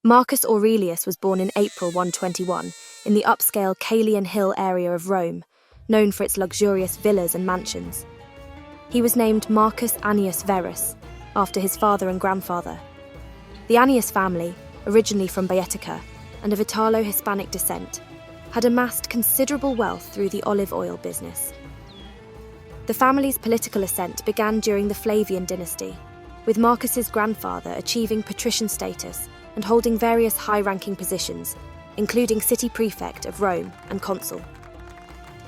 Marcus Aurelius was born in April 121 in the upscale Caelian Hill area of Rome, known for its luxurious villas and mansions. He was named Marcus Annius Verus, after his father and grandfather. The Annius family, originally from Boetica and of Italo-Hispanic descent, had amassed considerable wealth through the olive oil business. The family's political ascent began during the Flavian dynasty, with Marcus's grandfather achieving patrician status and holding various high-ranking positions, including city prefect of Rome and consul.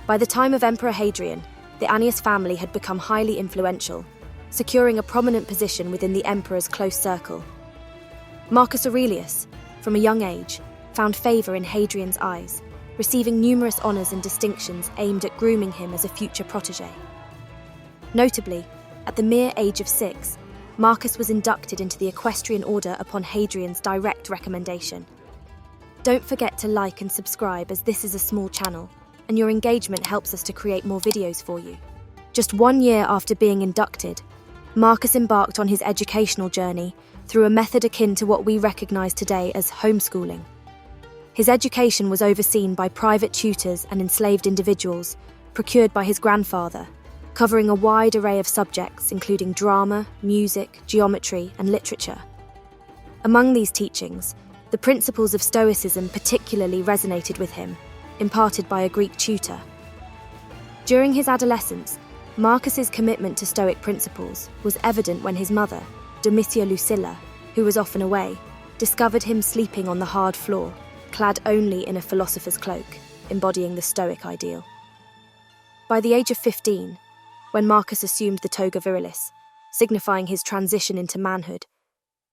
By the time of Emperor Hadrian, the Annius family had become highly influential, securing a prominent position within the emperor's close circle. Marcus Aurelius, from a young age, found favour in Hadrian's eyes, receiving numerous honours and distinctions aimed at grooming him as a future protégé. Notably, at the mere age of 6, Marcus was inducted into the Equestrian Order upon Hadrian's direct recommendation. Don't forget to like and subscribe, as this is a small channel, and your engagement helps us to create more videos for you. Just 1 year after being inducted, Marcus embarked on his educational journey through a method akin to what we recognise today as homeschooling. His education was overseen by private tutors and enslaved individuals, procured by his grandfather, covering a wide array of subjects including drama, music, geometry, and literature. Among these teachings, the principles of Stoicism particularly resonated with him, imparted by a Greek tutor. During his adolescence, Marcus's commitment to Stoic principles was evident when his mother, Domitia Lucilla, who was often away, discovered him sleeping on the hard floor, clad only in a philosopher's cloak, embodying the Stoic ideal. By the age of 15, when Marcus assumed the toga virilis, signifying his transition into manhood,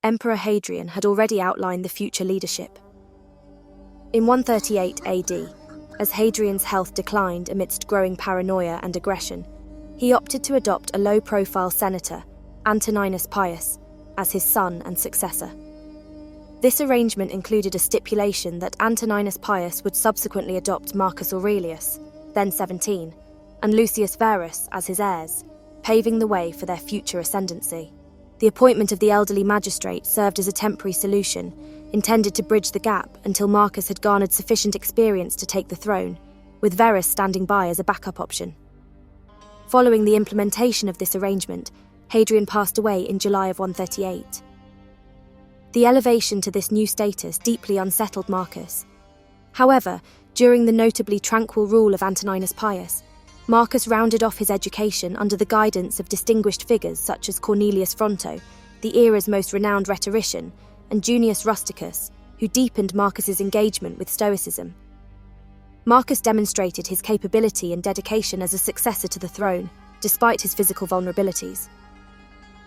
Emperor Hadrian had already outlined the future leadership. In 138 AD, as Hadrian's health declined amidst growing paranoia and aggression, he opted to adopt a low-profile senator, Antoninus Pius, as his son and successor. This arrangement included a stipulation that Antoninus Pius would subsequently adopt Marcus Aurelius, then 17, and Lucius Verus as his heirs, paving the way for their future ascendancy. The appointment of the elderly magistrate served as a temporary solution, intended to bridge the gap until Marcus had garnered sufficient experience to take the throne, with Verus standing by as a backup option. Following the implementation of this arrangement, Hadrian passed away in July of 138. The elevation to this new status deeply unsettled Marcus. However, during the notably tranquil rule of Antoninus Pius, Marcus rounded off his education under the guidance of distinguished figures such as Cornelius Fronto, the era's most renowned rhetorician, and Junius Rusticus, who deepened Marcus's engagement with Stoicism. Marcus demonstrated his capability and dedication as a successor to the throne, despite his physical vulnerabilities.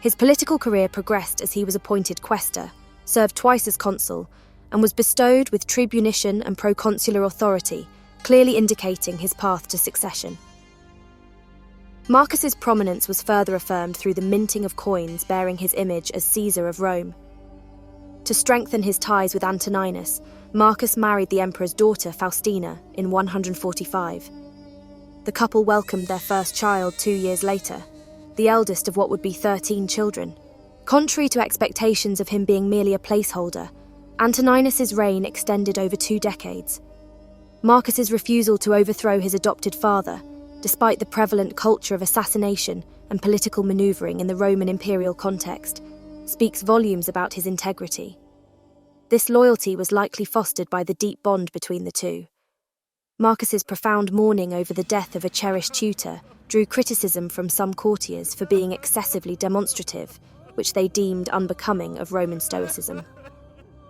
His political career progressed as he was appointed quaestor, served twice as consul, and was bestowed with tribunician and proconsular authority, clearly indicating his path to succession. Marcus's prominence was further affirmed through the minting of coins bearing his image as Caesar of Rome. To strengthen his ties with Antoninus, Marcus married the emperor's daughter Faustina in 145. The couple welcomed their first child 2 years later, the eldest of what would be 13 children. Contrary to expectations of him being merely a placeholder, Antoninus's reign extended over 2 decades. Marcus's refusal to overthrow his adopted father, despite the prevalent culture of assassination and political maneuvering in the Roman imperial context, speaks volumes about his integrity. This loyalty was likely fostered by the deep bond between the two. Marcus's profound mourning over the death of a cherished tutor drew criticism from some courtiers for being excessively demonstrative, which they deemed unbecoming of Roman Stoicism.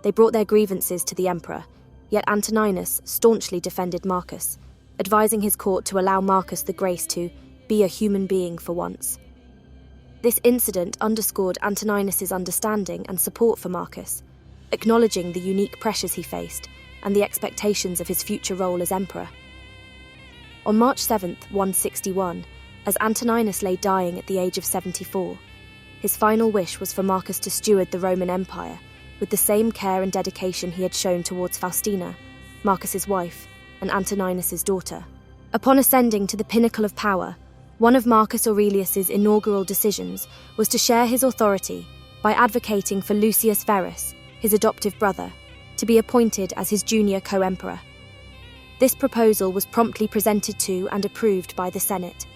They brought their grievances to the emperor, yet Antoninus staunchly defended Marcus, advising his court to allow Marcus the grace to be a human being for once. This incident underscored Antoninus's understanding and support for Marcus, acknowledging the unique pressures he faced and the expectations of his future role as emperor. On March 7, 161, as Antoninus lay dying at the age of 74, his final wish was for Marcus to steward the Roman Empire with the same care and dedication he had shown towards Faustina, Marcus's wife, and Antoninus's daughter. Upon ascending to the pinnacle of power, one of Marcus Aurelius's inaugural decisions was to share his authority by advocating for Lucius Verus, his adoptive brother, to be appointed as his junior co-emperor. This proposal was promptly presented to and approved by the Senate.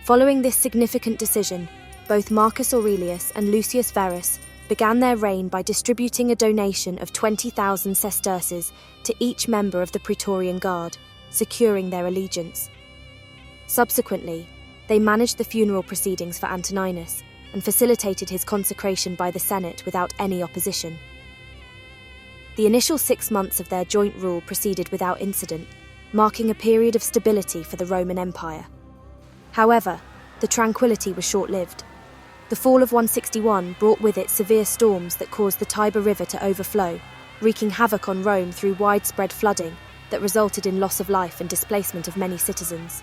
Following this significant decision, both Marcus Aurelius and Lucius Verus began their reign by distributing a donation of 20,000 sesterces to each member of the Praetorian Guard, securing their allegiance. Subsequently, they managed the funeral proceedings for Antoninus and facilitated his consecration by the Senate without any opposition. The initial 6 months of their joint rule proceeded without incident, marking a period of stability for the Roman Empire. However, the tranquility was short-lived. The fall of 161 brought with it severe storms that caused the Tiber River to overflow, wreaking havoc on Rome through widespread flooding that resulted in loss of life and displacement of many citizens.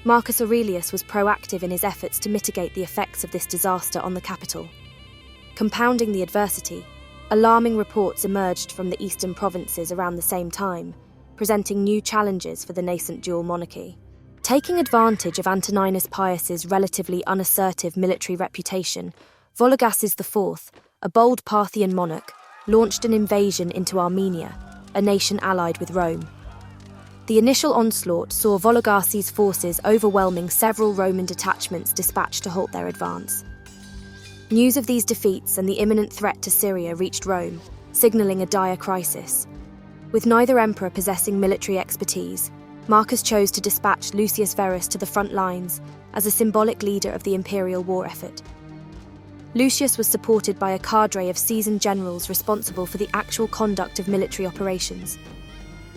Marcus Aurelius was proactive in his efforts to mitigate the effects of this disaster on the capital. Compounding the adversity, alarming reports emerged from the eastern provinces around the same time, presenting new challenges for the nascent dual monarchy. Taking advantage of Antoninus Pius's relatively unassertive military reputation, Vologases IV, a bold Parthian monarch, launched an invasion into Armenia, a nation allied with Rome. The initial onslaught saw Vologases' forces overwhelming several Roman detachments dispatched to halt their advance. News of these defeats and the imminent threat to Syria reached Rome, signalling a dire crisis. With neither emperor possessing military expertise, Marcus chose to dispatch Lucius Verus to the front lines as a symbolic leader of the imperial war effort. Lucius was supported by a cadre of seasoned generals responsible for the actual conduct of military operations.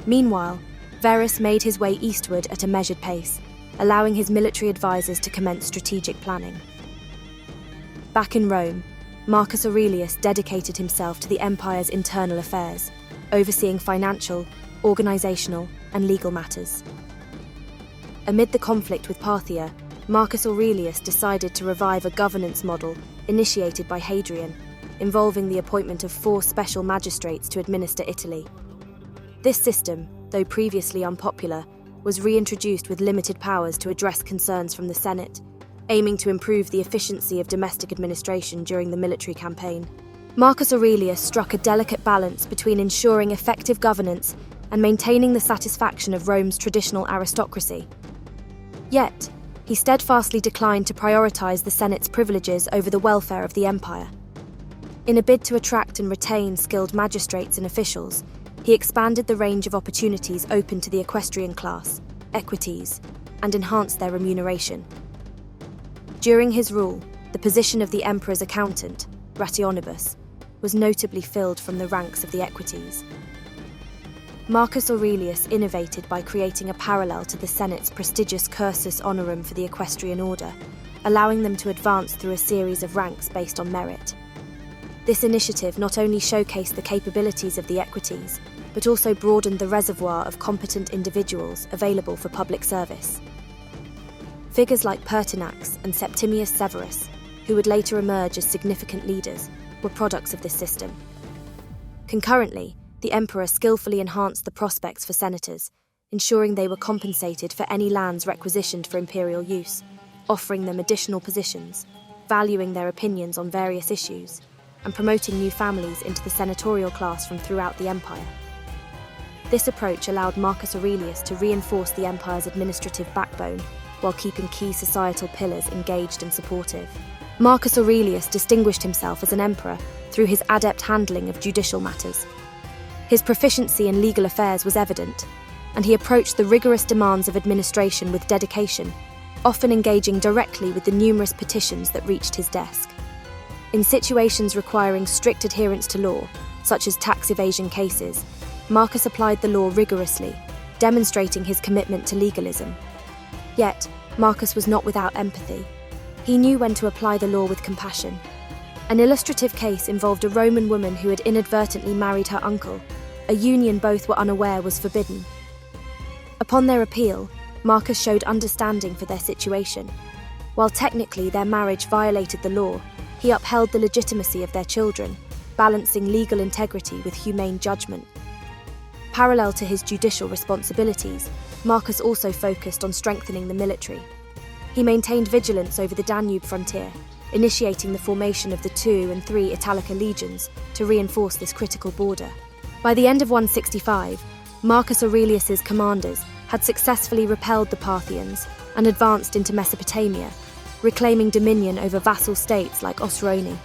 Meanwhile, Verus made his way eastward at a measured pace, allowing his military advisors to commence strategic planning. Back in Rome, Marcus Aurelius dedicated himself to the empire's internal affairs, overseeing financial, organizational, and legal matters. Amid the conflict with Parthia, Marcus Aurelius decided to revive a governance model initiated by Hadrian, involving the appointment of 4 special magistrates to administer Italy. This system, though previously unpopular, was reintroduced with limited powers to address concerns from the Senate, aiming to improve the efficiency of domestic administration during the military campaign. Marcus Aurelius struck a delicate balance between ensuring effective governance and maintaining the satisfaction of Rome's traditional aristocracy. Yet, he steadfastly declined to prioritize the Senate's privileges over the welfare of the empire. In a bid to attract and retain skilled magistrates and officials, he expanded the range of opportunities open to the equestrian class, equites, and enhanced their remuneration. During his rule, the position of the emperor's accountant, rationibus, was notably filled from the ranks of the equites. Marcus Aurelius innovated by creating a parallel to the Senate's prestigious cursus honorum for the equestrian order, allowing them to advance through a series of ranks based on merit. This initiative not only showcased the capabilities of the equites, but also broadened the reservoir of competent individuals available for public service. Figures like Pertinax and Septimius Severus, who would later emerge as significant leaders, were products of this system. Concurrently, the emperor skillfully enhanced the prospects for senators, ensuring they were compensated for any lands requisitioned for imperial use, offering them additional positions, valuing their opinions on various issues, and promoting new families into the senatorial class from throughout the empire. This approach allowed Marcus Aurelius to reinforce the empire's administrative backbone while keeping key societal pillars engaged and supportive. Marcus Aurelius distinguished himself as an emperor through his adept handling of judicial matters. His proficiency in legal affairs was evident, and he approached the rigorous demands of administration with dedication, often engaging directly with the numerous petitions that reached his desk. In situations requiring strict adherence to law, such as tax evasion cases, Marcus applied the law rigorously, demonstrating his commitment to legalism. Yet, Marcus was not without empathy. He knew when to apply the law with compassion. An illustrative case involved a Roman woman who had inadvertently married her uncle, a union both were unaware was forbidden. Upon their appeal, Marcus showed understanding for their situation. While technically their marriage violated the law, he upheld the legitimacy of their children, balancing legal integrity with humane judgment. Parallel to his judicial responsibilities, Marcus also focused on strengthening the military. He maintained vigilance over the Danube frontier, initiating the formation of the 2 and 3 Italica legions to reinforce this critical border. By the end of 165, Marcus Aurelius's commanders had successfully repelled the Parthians and advanced into Mesopotamia, reclaiming dominion over vassal states like Osrhoene.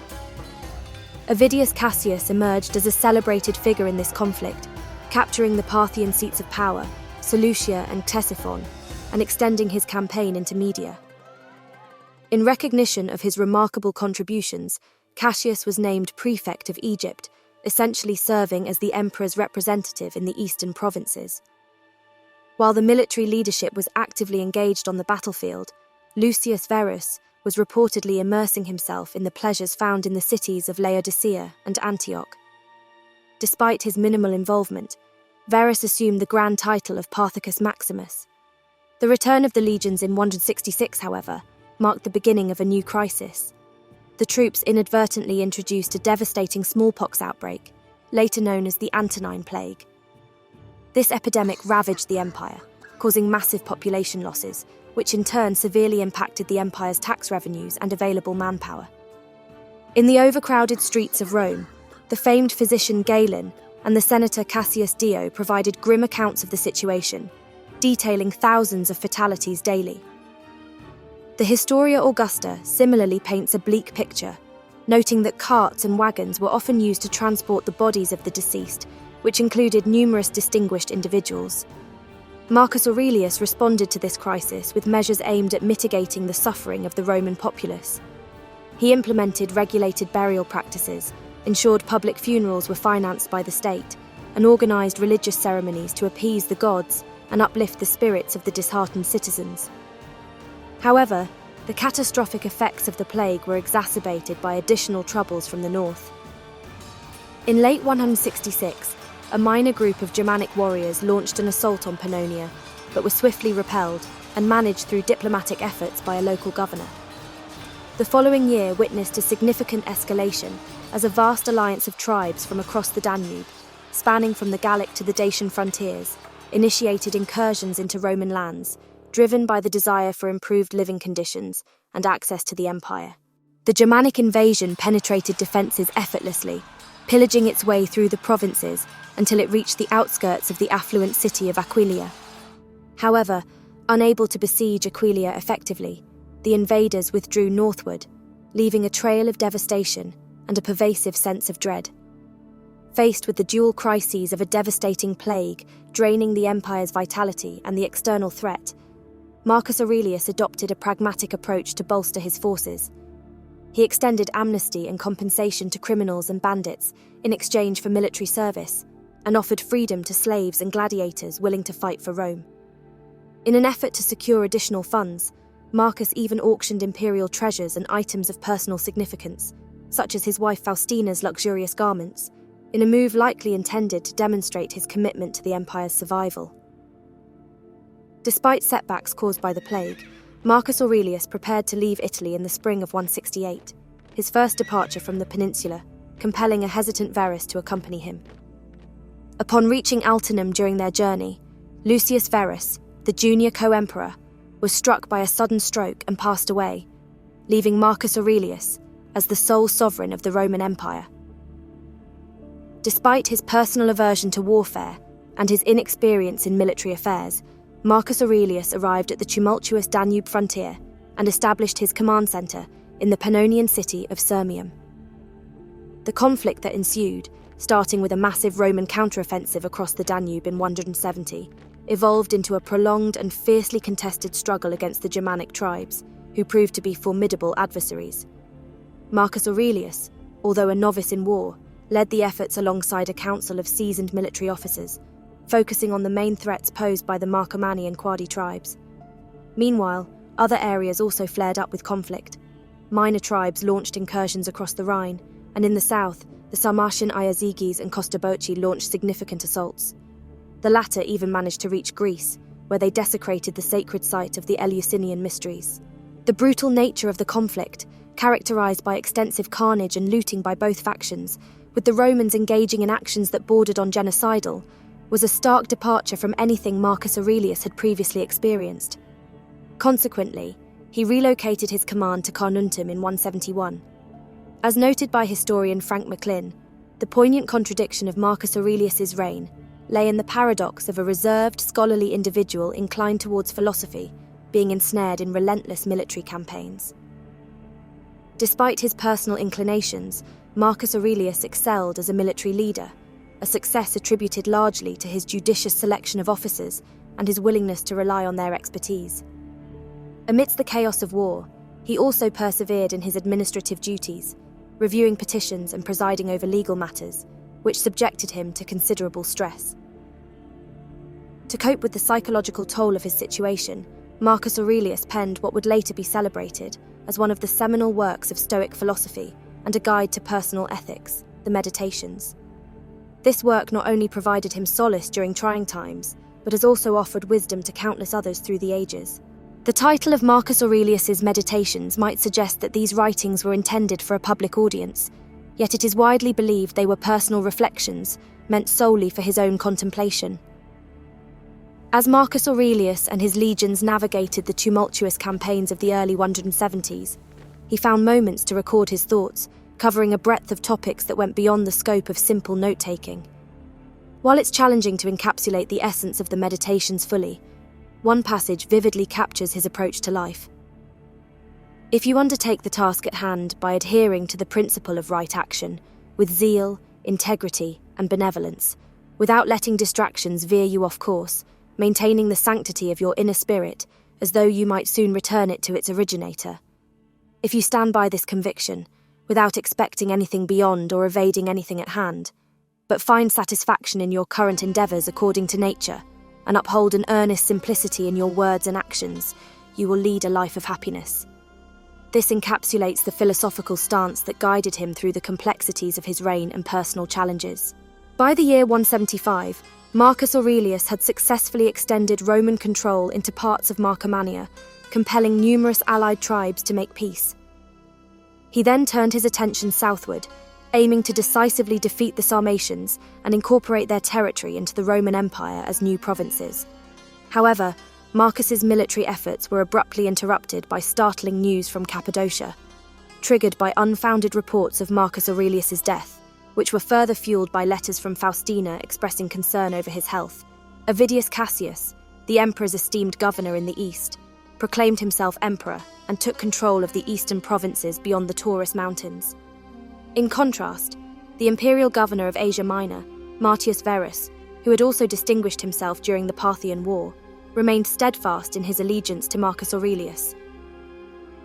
Avidius Cassius emerged as a celebrated figure in this conflict, capturing the Parthian seats of power, Seleucia and Ctesiphon, and extending his campaign into Media. In recognition of his remarkable contributions, Cassius was named prefect of Egypt, essentially serving as the emperor's representative in the eastern provinces. While the military leadership was actively engaged on the battlefield, Lucius Verus was reportedly immersing himself in the pleasures found in the cities of Laodicea and Antioch. Despite his minimal involvement, Verus assumed the grand title of Parthicus Maximus. The return of the legions in 166, however, marked the beginning of a new crisis. The troops inadvertently introduced a devastating smallpox outbreak, later known as the Antonine Plague. This epidemic ravaged the empire, causing massive population losses, which in turn severely impacted the empire's tax revenues and available manpower. In the overcrowded streets of Rome, the famed physician Galen and the senator Cassius Dio provided grim accounts of the situation, detailing thousands of fatalities daily. The Historia Augusta similarly paints a bleak picture, noting that carts and wagons were often used to transport the bodies of the deceased, which included numerous distinguished individuals. Marcus Aurelius responded to this crisis with measures aimed at mitigating the suffering of the Roman populace. He implemented regulated burial practices, ensured public funerals were financed by the state, and organised religious ceremonies to appease the gods and uplift the spirits of the disheartened citizens. However, the catastrophic effects of the plague were exacerbated by additional troubles from the north. In late 166, a minor group of Germanic warriors launched an assault on Pannonia, but were swiftly repelled and managed through diplomatic efforts by a local governor. The following year witnessed a significant escalation as a vast alliance of tribes from across the Danube, spanning from the Gallic to the Dacian frontiers, initiated incursions into Roman lands, driven by the desire for improved living conditions and access to the empire. The Germanic invasion penetrated defences effortlessly, pillaging its way through the provinces until it reached the outskirts of the affluent city of Aquileia. However, unable to besiege Aquileia effectively, the invaders withdrew northward, leaving a trail of devastation and a pervasive sense of dread. Faced with the dual crises of a devastating plague draining the empire's vitality and the external threat, Marcus Aurelius adopted a pragmatic approach to bolster his forces. He extended amnesty and compensation to criminals and bandits in exchange for military service, and offered freedom to slaves and gladiators willing to fight for Rome. In an effort to secure additional funds, Marcus even auctioned imperial treasures and items of personal significance, such as his wife Faustina's luxurious garments, in a move likely intended to demonstrate his commitment to the empire's survival. Despite setbacks caused by the plague, Marcus Aurelius prepared to leave Italy in the spring of 168, his first departure from the peninsula, compelling a hesitant Verus to accompany him. Upon reaching Altinum during their journey, Lucius Verus, the junior co-emperor, was struck by a sudden stroke and passed away, leaving Marcus Aurelius as the sole sovereign of the Roman Empire. Despite his personal aversion to warfare and his inexperience in military affairs, Marcus Aurelius arrived at the tumultuous Danube frontier and established his command centre in the Pannonian city of Sirmium. The conflict that ensued, starting with a massive Roman counteroffensive across the Danube in 170, evolved into a prolonged and fiercely contested struggle against the Germanic tribes, who proved to be formidable adversaries. Marcus Aurelius, although a novice in war, led the efforts alongside a council of seasoned military officers, focusing on the main threats posed by the Marcomanni and Quadi tribes. Meanwhile, other areas also flared up with conflict. Minor tribes launched incursions across the Rhine, and in the south, the Sarmatian Iazigis and Costoboci launched significant assaults. The latter even managed to reach Greece, where they desecrated the sacred site of the Eleusinian Mysteries. The brutal nature of the conflict, characterized by extensive carnage and looting by both factions, with the Romans engaging in actions that bordered on genocidal, was a stark departure from anything Marcus Aurelius had previously experienced. Consequently, He relocated his command to Carnuntum in 171. As noted by historian Frank McLean, the poignant contradiction of Marcus Aurelius's reign lay in the paradox of a reserved, scholarly individual inclined towards philosophy being ensnared in relentless military campaigns. Despite his personal inclinations, Marcus Aurelius excelled as a military leader, a success attributed largely to his judicious selection of officers and his willingness to rely on their expertise. Amidst the chaos of war, he also persevered in his administrative duties, reviewing petitions and presiding over legal matters, which subjected him to considerable stress. To cope with the psychological toll of his situation, Marcus Aurelius penned what would later be celebrated as one of the seminal works of Stoic philosophy and a guide to personal ethics, the Meditations. This work not only provided him solace during trying times, but has also offered wisdom to countless others through the ages. The title of Marcus Aurelius's Meditations might suggest that these writings were intended for a public audience, yet it is widely believed they were personal reflections, meant solely for his own contemplation. As Marcus Aurelius and his legions navigated the tumultuous campaigns of the early 170s, he found moments to record his thoughts, covering a breadth of topics that went beyond the scope of simple note-taking. While it's challenging to encapsulate the essence of the Meditations fully, one passage vividly captures his approach to life. If you undertake the task at hand by adhering to the principle of right action, with zeal, integrity, and benevolence, without letting distractions veer you off course, maintaining the sanctity of your inner spirit as though you might soon return it to its originator. If you stand by this conviction, without expecting anything beyond or evading anything at hand, but find satisfaction in your current endeavours according to nature, and uphold an earnest simplicity in your words and actions, you will lead a life of happiness. This encapsulates the philosophical stance that guided him through the complexities of his reign and personal challenges. By the year 175, Marcus Aurelius had successfully extended Roman control into parts of Marcomannia, compelling numerous allied tribes to make peace. He then turned his attention southward, aiming to decisively defeat the Sarmatians and incorporate their territory into the Roman Empire as new provinces. However, Marcus's military efforts were abruptly interrupted by startling news from Cappadocia, triggered by unfounded reports of Marcus Aurelius's death, which were further fueled by letters from Faustina expressing concern over his health. Avidius Cassius, the emperor's esteemed governor in the east, proclaimed himself emperor and took control of the eastern provinces beyond the Taurus Mountains. In contrast, the imperial governor of Asia Minor, Marcus Verus, who had also distinguished himself during the Parthian War, remained steadfast in his allegiance to Marcus Aurelius.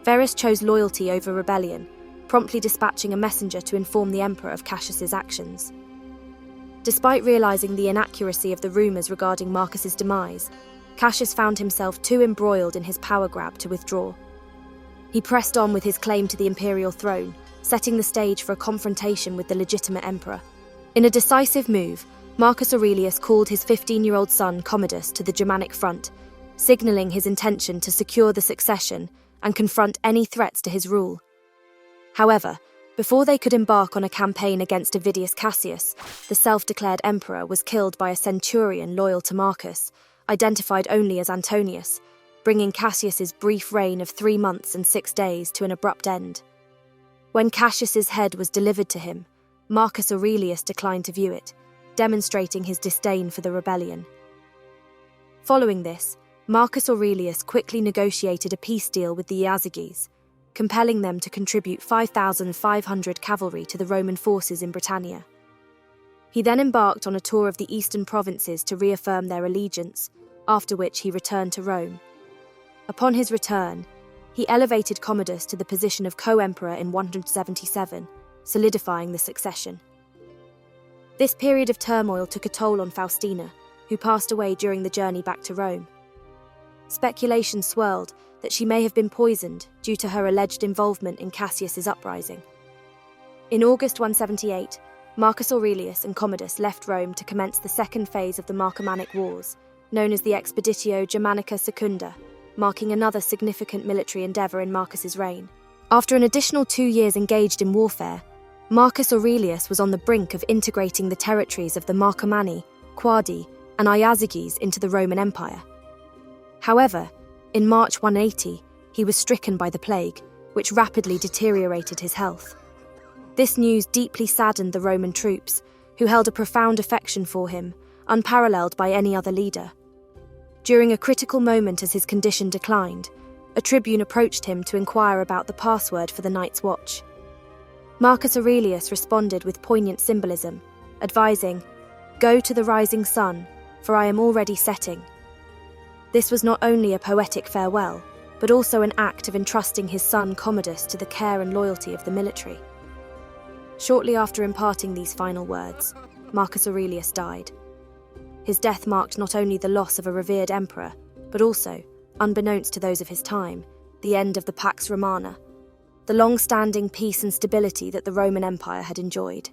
Verus chose loyalty over rebellion, promptly dispatching a messenger to inform the emperor of Cassius's actions. Despite realizing the inaccuracy of the rumors regarding Marcus's demise, Cassius found himself too embroiled in his power grab to withdraw. He pressed on with his claim to the imperial throne, setting the stage for a confrontation with the legitimate emperor. In a decisive move, Marcus Aurelius called his 15-year-old son Commodus to the Germanic front, signalling his intention to secure the succession and confront any threats to his rule. However, before they could embark on a campaign against Avidius Cassius, the self-declared emperor was killed by a centurion loyal to Marcus, identified only as Antonius, bringing Cassius's brief reign of 3 months and 6 days to an abrupt end. When Cassius's head was delivered to him, Marcus Aurelius declined to view it, demonstrating his disdain for the rebellion. Following this, Marcus Aurelius quickly negotiated a peace deal with the Iazyges, compelling them to contribute 5,500 cavalry to the Roman forces in Britannia. He then embarked on a tour of the eastern provinces to reaffirm their allegiance, after which he returned to Rome. Upon his return, he elevated Commodus to the position of co-emperor in 177, solidifying the succession. This period of turmoil took a toll on Faustina, who passed away during the journey back to Rome. Speculation swirled that she may have been poisoned due to her alleged involvement in Cassius's uprising. In August 178, Marcus Aurelius and Commodus left Rome to commence the second phase of the Marcomannic Wars, known as the Expeditio Germanica Secunda, marking another significant military endeavour in Marcus's reign. After an additional 2 years engaged in warfare, Marcus Aurelius was on the brink of integrating the territories of the Marcomanni, Quadi, and Iazyges into the Roman Empire. However, in March 180, he was stricken by the plague, which rapidly deteriorated his health. This news deeply saddened the Roman troops, who held a profound affection for him, unparalleled by any other leader. During a critical moment as his condition declined, a tribune approached him to inquire about the password for the night's watch. Marcus Aurelius responded with poignant symbolism, advising, "Go to the rising sun, for I am already setting." This was not only a poetic farewell, but also an act of entrusting his son Commodus to the care and loyalty of the military. Shortly after imparting these final words, Marcus Aurelius died. His death marked not only the loss of a revered emperor, but also, unbeknownst to those of his time, the end of the Pax Romana, the long-standing peace and stability that the Roman Empire had enjoyed.